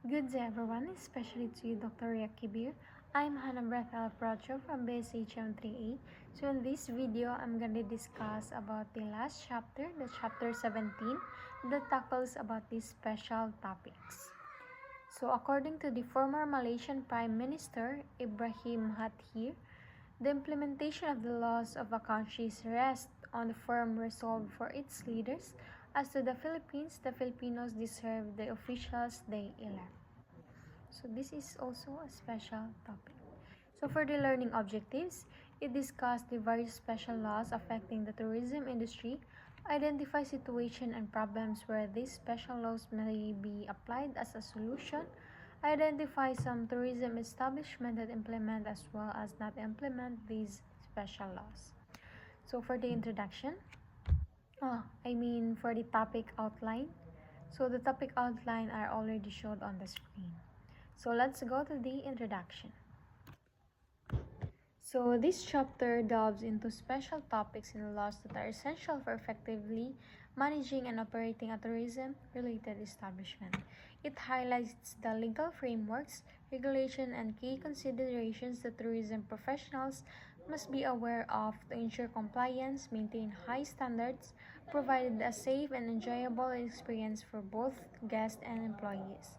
Good day everyone, especially to you Dr. Yakibir. I'm Hanna Perocho from BSHM 3A. So in this video, I'm going to discuss about the last chapter, the chapter 17, that tackles about these special topics. So according to the former Malaysian Prime Minister Ibrahim Mahathir, the implementation of the laws of a country rests on the firm resolve for its leaders. As to the Philippines, the Filipinos deserve the officials they elect. So this is also a special topic. So for the learning objectives, it discussed the various special laws affecting the tourism industry, identify situations and problems where these special laws may be applied as a solution, identify some tourism establishments that implement as well as not implement these special laws. So for the introduction, for the topic outline. So the topic outline are already showed on the screen. So let's go to the introduction. So this chapter delves into special topics in laws that are essential for effectively managing and operating a tourism-related establishment. It highlights the legal frameworks, regulation, and key considerations that tourism professionals must be aware of to ensure compliance, maintain high standards, provide a safe and enjoyable experience for both guests and employees.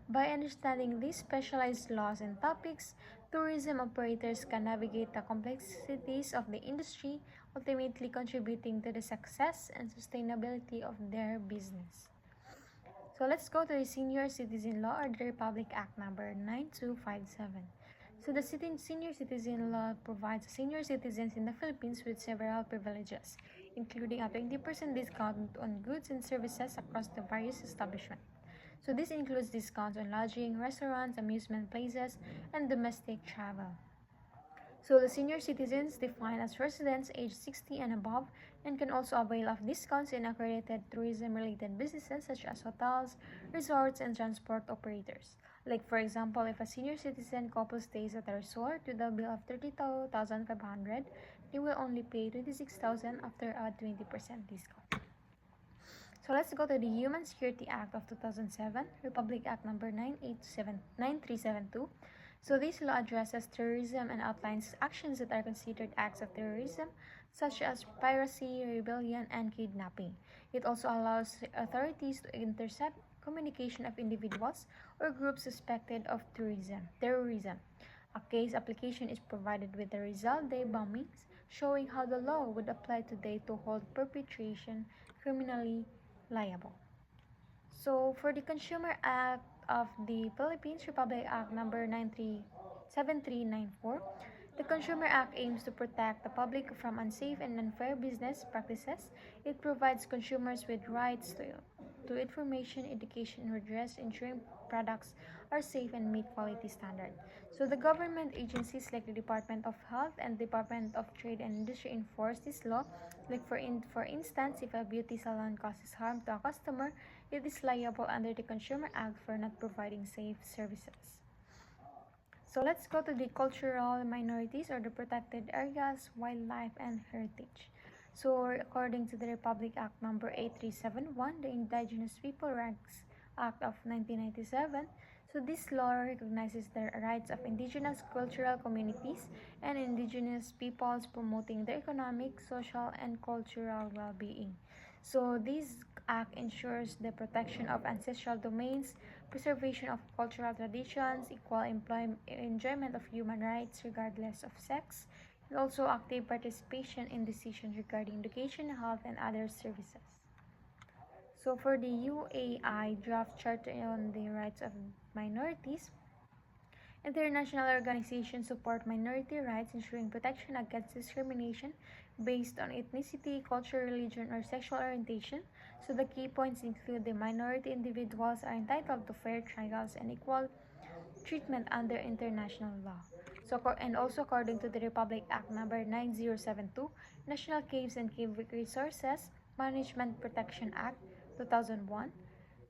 By understanding these specialized laws and topics, tourism operators can navigate the complexities of the industry, ultimately contributing to the success and sustainability of their business. So let's go to the Senior Citizen Law or the Republic Act number 9257. So the Senior Citizen Law provides senior citizens in the Philippines with several privileges, including a 20% discount on goods and services across the various establishments. So this includes discounts on lodging, restaurants, amusement places, and domestic travel. So the senior citizens defined as residents aged 60 and above and can also avail of discounts in accredited tourism-related businesses such as hotels, resorts, and transport operators. Like for example, if a senior citizen couple stays at a resort with a bill of 32,500, they will only pay 26,000 after a 20% discount. So let's go to the Human Security Act of 2007, Republic Act number 9372. So this law addresses terrorism and outlines actions that are considered acts of terrorism, such as piracy, rebellion, and kidnapping. It also allows authorities to intercept communication of individuals or groups suspected of terrorism. A case application is provided with the Rizal Day bombings, showing how the law would apply today to hold perpetration criminally liable. So for the Consumer Act of the Philippines, Republic Act number 7394, the Consumer Act aims to protect the public from unsafe and unfair business practices. It provides consumers with rights to information, education, and redress, ensuring products are safe and meet quality standards. So the government agencies like the Department of Health and Department of Trade and Industry enforce this law. Like for instance, if a beauty salon causes harm to a customer, it is liable under the Consumer Act for not providing safe services. So let's go to the cultural minorities or the protected areas, wildlife, and heritage. So according to the Republic Act number 8371, the Indigenous People Rights Act of 1997, so this law recognizes the rights of indigenous cultural communities and indigenous peoples, promoting their economic, social, and cultural well-being. So this act ensures the protection of ancestral domains, preservation of cultural traditions, equal enjoyment of human rights regardless of sex, and also active participation in decisions regarding education, health, and other services. So for the UAI Draft Charter on the Rights of Minorities, international organizations support minority rights, ensuring protection against discrimination based on ethnicity, culture, religion, or sexual orientation. So the key points include the minority individuals are entitled to fair trials and equal treatment under international law. So, and also according to the Republic Act number 9072, National Caves and Cave Resources Management Protection Act 2001,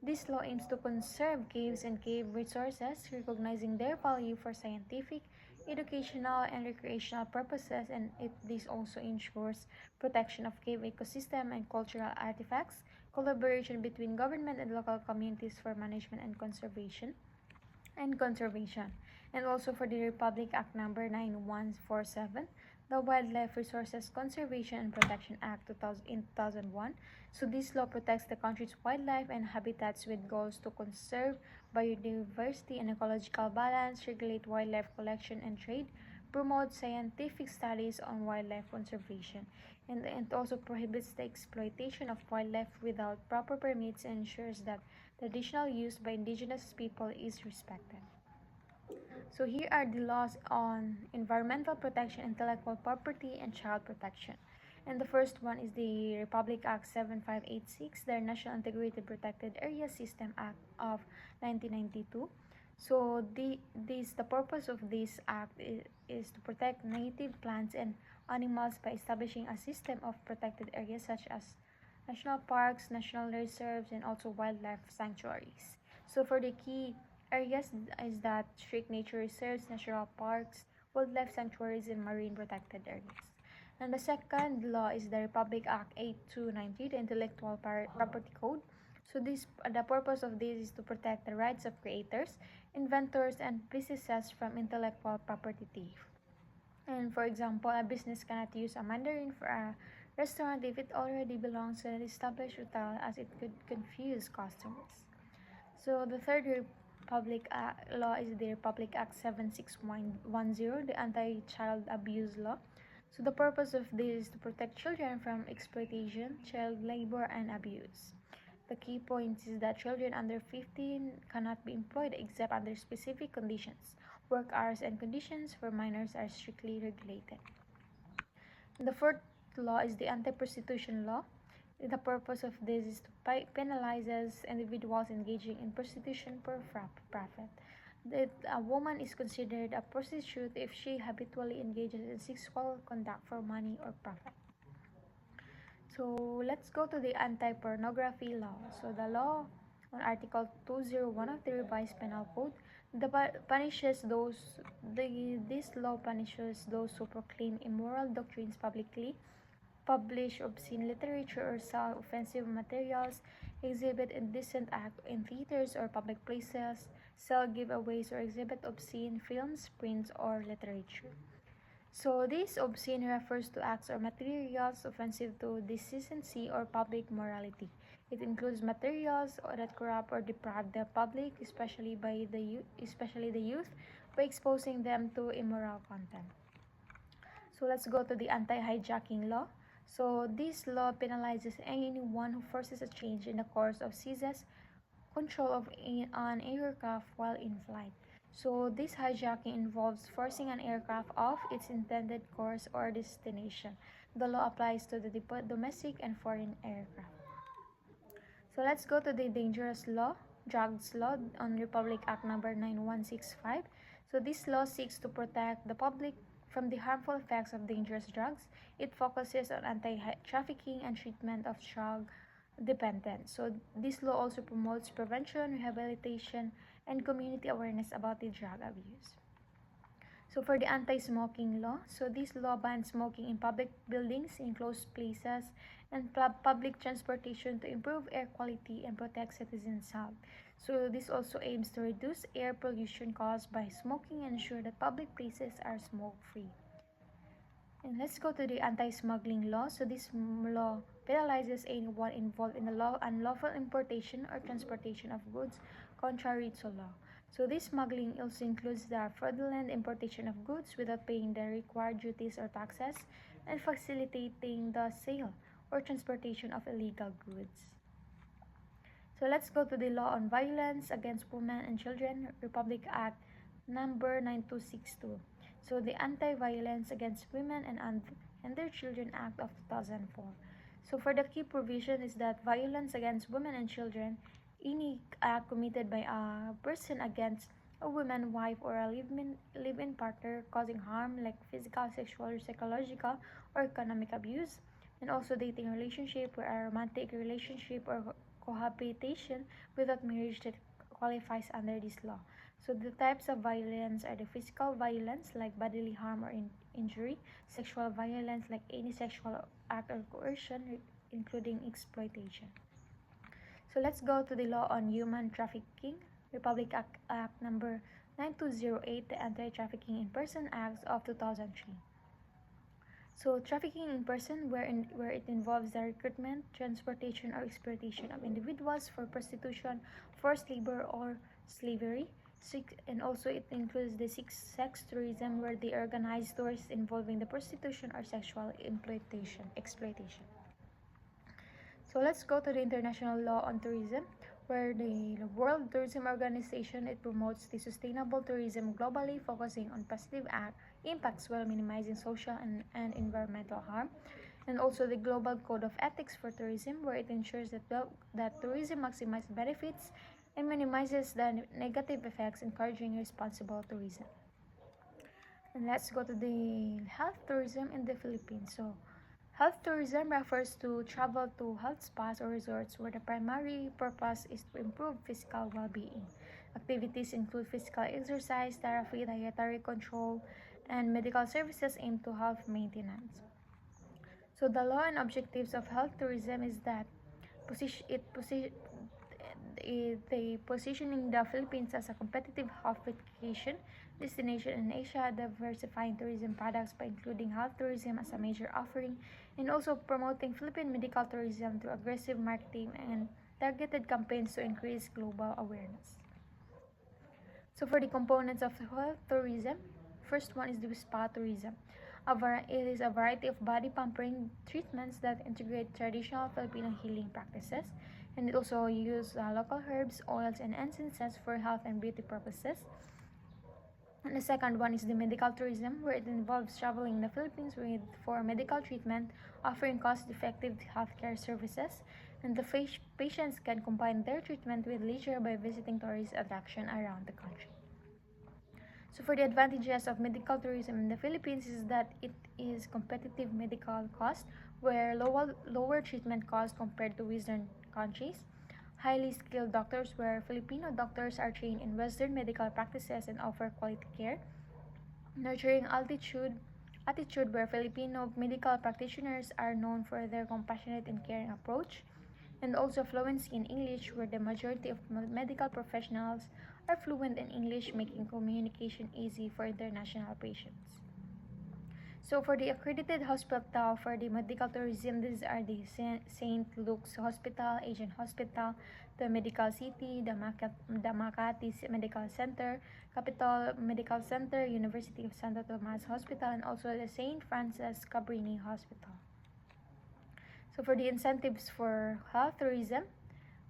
this law aims to conserve caves and cave resources, recognizing their value for scientific, educational, and recreational purposes, and this also ensures protection of cave ecosystem and cultural artifacts, collaboration between government and local communities for management and conservation. and conservation. And also for the Republic Act number 9147, the Wildlife Resources Conservation and Protection Act 2001. So this law protects the country's wildlife and habitats with goals to conserve biodiversity and ecological balance, regulate wildlife collection and trade, promote scientific studies on wildlife conservation, and it also prohibits the exploitation of wildlife without proper permits and ensures that traditional use by indigenous people is respected. So here are the laws on environmental protection, intellectual property, and child protection. And the first one is the Republic Act 7586, the National Integrated Protected Area System Act of 1992. So the purpose of this act is to protect native plants and animals by establishing a system of protected areas such as national parks, national reserves, and also wildlife sanctuaries. So for the key areas is that strict nature reserves, national parks, wildlife sanctuaries, and marine protected areas. And the second law is the Republic Act 8290, the Intellectual Property Code. So the purpose of this is to protect the rights of creators, inventors, and businesses from intellectual property theft. And for example, a business cannot use a Mandarin for a restaurant if it already belongs to an established hotel, as it could confuse customers. So the third Republic law is the Republic Act 7610, the Anti-Child Abuse Law. So the purpose of this is to protect children from exploitation, child labor, and abuse. The key point is that children under 15 cannot be employed except under specific conditions. Work hours and conditions for minors are strictly regulated. The fourth law is the anti-prostitution law. The purpose of this is to penalizes individuals engaging in prostitution for profit. That a woman is considered a prostitute if she habitually engages in sexual conduct for money or profit. So let's go to the anti-pornography law. So the law on Article 201 of the Revised Penal Code, this law punishes those who proclaim immoral doctrines publicly, publish obscene literature or sell offensive materials, exhibit indecent act in theaters or public places, sell giveaways or exhibit obscene films, prints, or literature. So this obscene refers to acts or materials offensive to decency or public morality. It includes materials that corrupt or deprive the public, especially the youth, by exposing them to immoral content. So let's go to the anti-hijacking law. So this law penalizes anyone who forces a change in the course of seizes control of an aircraft while in flight. So this hijacking involves forcing an aircraft off its intended course or destination. The law applies to the domestic and foreign aircraft. So let's go to the dangerous law, drugs law on Republic Act number 9165. So this law seeks to protect the public from the harmful effects of dangerous drugs. It focuses on anti-trafficking and treatment of drug dependence. So this law also promotes prevention, rehabilitation, and community awareness about the drug abuse. So for the anti-smoking law, so this law bans smoking in public buildings, enclosed places, and public transportation to improve air quality and protect citizens' health. So this also aims to reduce air pollution caused by smoking and ensure that public places are smoke-free. And let's go to the anti-smuggling law. So this law penalizes anyone involved in the unlawful importation or transportation of goods contrary to law. So this smuggling also includes the fraudulent importation of goods without paying the required duties or taxes and facilitating the sale or transportation of illegal goods. So let's go to the law on violence against women and children, Republic Act number 9262. So the Anti-Violence Against Women and Their Children Act of 2004. So for the key provision is that violence against women and children, any act committed by a person against a woman, wife, or a live-in partner causing harm like physical, sexual, or psychological or economic abuse, and also dating relationship or a romantic relationship or cohabitation without marriage that qualifies under this law. So the types of violence are the physical violence like bodily harm or injury, sexual violence like any sexual act or coercion, including exploitation. So let's go to the law on human trafficking, Republic Act Number 9208, the Anti-Trafficking in Person Act of 2003. So, trafficking in person, where it involves the recruitment, transportation, or exploitation of individuals for prostitution, forced labor, or slavery. And also, it includes the sex tourism, where they organize tours involving the prostitution or sexual exploitation. So let's go to the international law on tourism, where the World Tourism Organization, it promotes the sustainable tourism globally, focusing on positive impacts while minimizing social and environmental harm. And also the Global Code of Ethics for Tourism, where it ensures that tourism maximizes benefits and minimizes the negative effects, encouraging responsible tourism. And let's go to the health tourism in the Philippines. So, health tourism refers to travel to health spas or resorts where the primary purpose is to improve physical well-being. Activities include physical exercise, therapy, dietary control, and medical services aimed to health maintenance. So the law and objectives of health tourism is that they positioning the Philippines as a competitive health vacation destination in Asia, diversifying tourism products by including health tourism as a major offering, and also promoting Philippine medical tourism through aggressive marketing and targeted campaigns to increase global awareness. So for the components of health tourism, first one is the spa tourism. It is a variety of body pampering treatments that integrate traditional Filipino healing practices, and it also uses local herbs, oils, and essences for health and beauty purposes. And the second one is the medical tourism, where it involves traveling in the Philippines for medical treatment, offering cost-effective healthcare services, and the patients can combine their treatment with leisure by visiting tourist attractions around the country. So for the advantages of medical tourism in the Philippines is that it is competitive medical cost, where lower treatment costs compared to Western countries, highly skilled doctors, where Filipino doctors are trained in Western medical practices and offer quality care, nurturing attitude, where Filipino medical practitioners are known for their compassionate and caring approach, and also fluency in English, where the majority of medical professionals are fluent in English, making communication easy for international patients. So for the accredited hospital for the medical tourism, these are the St. Luke's Hospital, Asian Hospital, the Medical City, the Makati Medical Center, Capital Medical Center, University of Santo Tomas Hospital, and also the St. Francis Cabrini Hospital. So for the incentives for health tourism,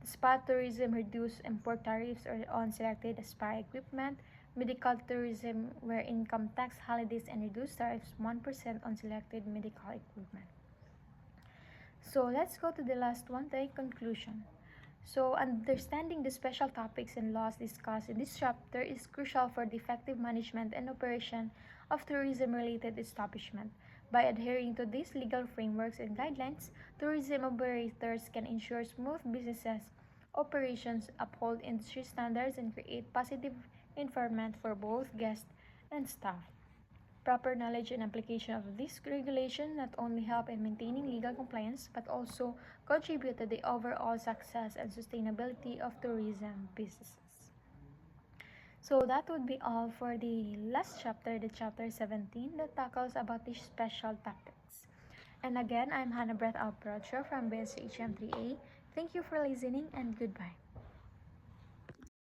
the spa tourism reduce import tariffs on selected spa equipment, medical tourism where income tax holidays and reduced tariffs 1% on selected medical equipment. So let's go to the last one, the conclusion. So understanding the special topics and laws discussed in this chapter is crucial for the effective management and operation of tourism-related establishment. By adhering to these legal frameworks and guidelines, tourism operators can ensure smooth businesses operations, uphold industry standards, and create positive environment for both guests and staff. Proper knowledge and application of this regulation not only help in maintaining legal compliance but also contribute to the overall success and sustainability of tourism businesses. So that would be all for the last chapter, the chapter 17 that tackles about these special topics. And again, I'm Hanna Perocho from BSHM 3A. Thank you for listening and goodbye.